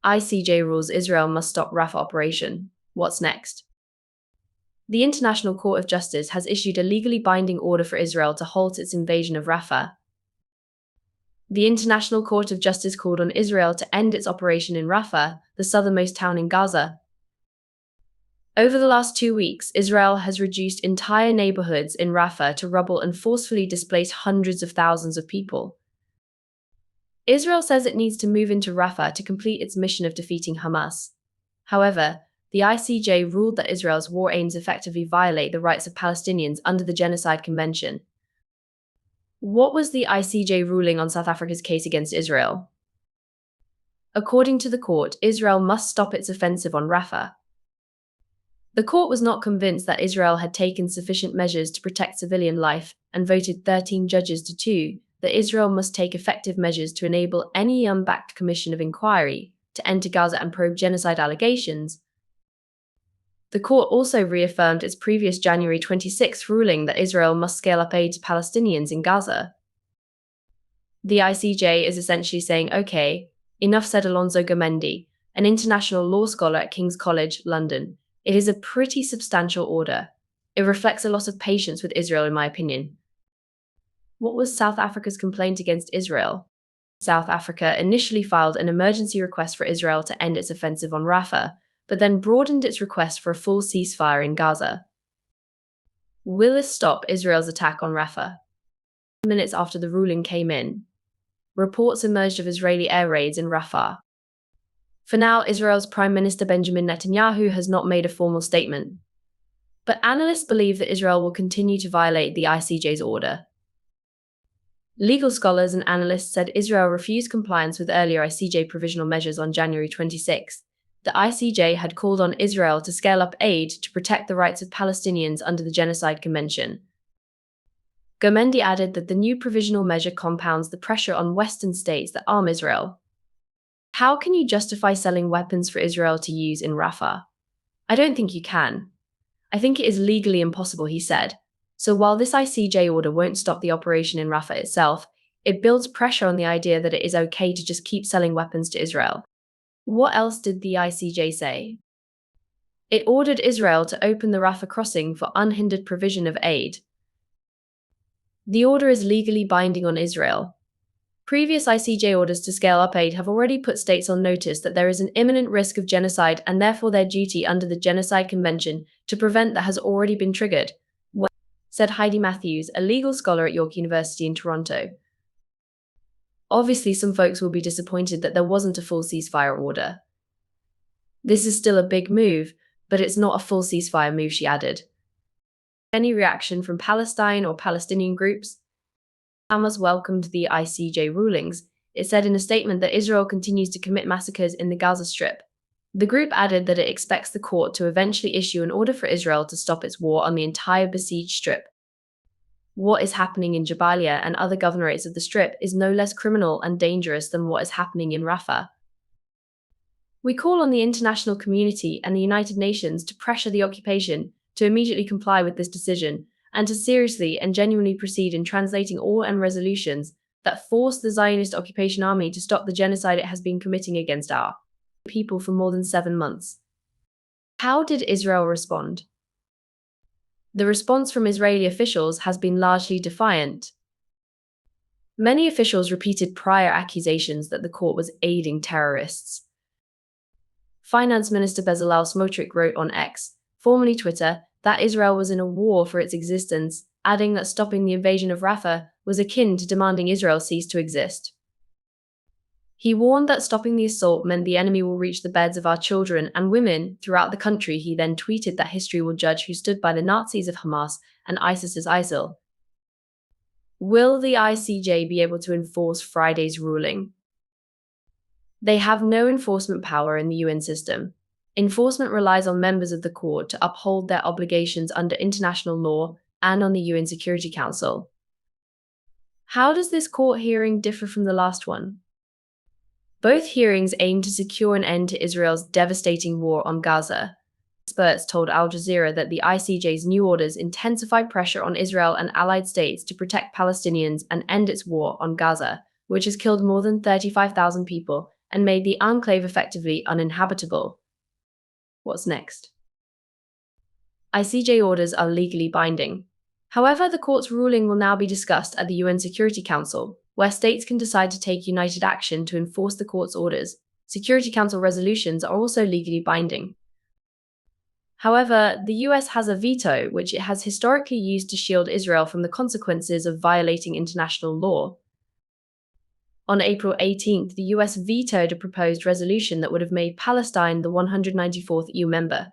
ICJ rules Israel must stop Rafah operation. What's next? The International Court of Justice has issued a legally binding order for Israel to halt its invasion of Rafah. The International Court of Justice called on Israel to end its operation in Rafah, the southernmost town in Gaza. Over the last 2 weeks, Israel has reduced entire neighborhoods in Rafah to rubble and forcefully displaced hundreds of thousands of people. Israel says it needs to move into Rafah to complete its mission of defeating Hamas. However, the ICJ ruled that Israel's war aims effectively violate the rights of Palestinians under the Genocide Convention. What was the ICJ ruling on South Africa's case against Israel? According to the court, Israel must stop its offensive on Rafah. The court was not convinced that Israel had taken sufficient measures to protect civilian life and voted 13 judges to 2 that Israel must take effective measures to enable any unbacked commission of inquiry to enter Gaza and probe genocide allegations. The court also reaffirmed its previous January 26 ruling that Israel must scale up aid to Palestinians in Gaza. The ICJ is essentially saying, okay, enough, said Alonso Gomendi, an international law scholar at King's College, London. It is a pretty substantial order. It reflects a lot of patience with Israel, in my opinion. What was South Africa's complaint against Israel? South Africa initially filed an emergency request for Israel to end its offensive on Rafah, but then broadened its request for a full ceasefire in Gaza. Will this stop Israel's attack on Rafah? Minutes after the ruling came in, reports emerged of Israeli air raids in Rafah. For now, Israel's Prime Minister Benjamin Netanyahu has not made a formal statement, but analysts believe that Israel will continue to violate the ICJ's order. Legal scholars and analysts said Israel refused compliance with earlier ICJ provisional measures on January 26. The ICJ had called on Israel to scale up aid to protect the rights of Palestinians under the Genocide Convention. Gomendi added that the new provisional measure compounds the pressure on Western states that arm Israel. How can you justify selling weapons for Israel to use in Rafah? I don't think you can. I think it is legally impossible, he said. So while this ICJ order won't stop the operation in Rafah itself, it builds pressure on the idea that it is okay to just keep selling weapons to Israel. What else did the ICJ say? It ordered Israel to open the Rafah crossing for unhindered provision of aid. The order is legally binding on Israel. Previous ICJ orders to scale up aid have already put states on notice that there is an imminent risk of genocide and therefore their duty under the Genocide Convention to prevent that has already been triggered, said Heidi Matthews, a legal scholar at York University in Toronto. Obviously, some folks will be disappointed that there wasn't a full ceasefire order. This is still a big move, but it's not a full ceasefire move, she added. Any reaction from Palestine or Palestinian groups? Hamas welcomed the ICJ rulings. It said in a statement that Israel continues to commit massacres in the Gaza Strip. The group added that it expects the court to eventually issue an order for Israel to stop its war on the entire besieged Strip. What is happening in Jabalia and other governorates of the Strip is no less criminal and dangerous than what is happening in Rafah. We call on the international community and the United Nations to pressure the occupation to immediately comply with this decision and to seriously and genuinely proceed in translating all UN resolutions that force the Zionist occupation army to stop the genocide it has been committing against our people for more than 7 months. How did Israel respond? The response from Israeli officials has been largely defiant. Many officials repeated prior accusations that the court was aiding terrorists. Finance Minister Bezalel Smotrich wrote on X, formerly Twitter, that Israel was in a war for its existence, adding that stopping the invasion of Rafah was akin to demanding Israel cease to exist. He warned that stopping the assault meant the enemy will reach the beds of our children and women throughout the country. He then tweeted that history will judge who stood by the Nazis of Hamas and ISIS's ISIL. Will the ICJ be able to enforce Friday's ruling? They have no enforcement power in the UN system. Enforcement relies on members of the court to uphold their obligations under international law and on the UN Security Council. How does this court hearing differ from the last one? Both hearings aim to secure an end to Israel's devastating war on Gaza. Experts told Al Jazeera that the ICJ's new orders intensify pressure on Israel and allied states to protect Palestinians and end its war on Gaza, which has killed more than 35,000 people and made the enclave effectively uninhabitable. What's next? ICJ orders are legally binding. However, the court's ruling will now be discussed at the UN Security Council, where states can decide to take united action to enforce the court's orders. Security Council resolutions are also legally binding. However, the US has a veto, which it has historically used to shield Israel from the consequences of violating international law. On April 18th, the US vetoed a proposed resolution that would have made Palestine the 194th EU member,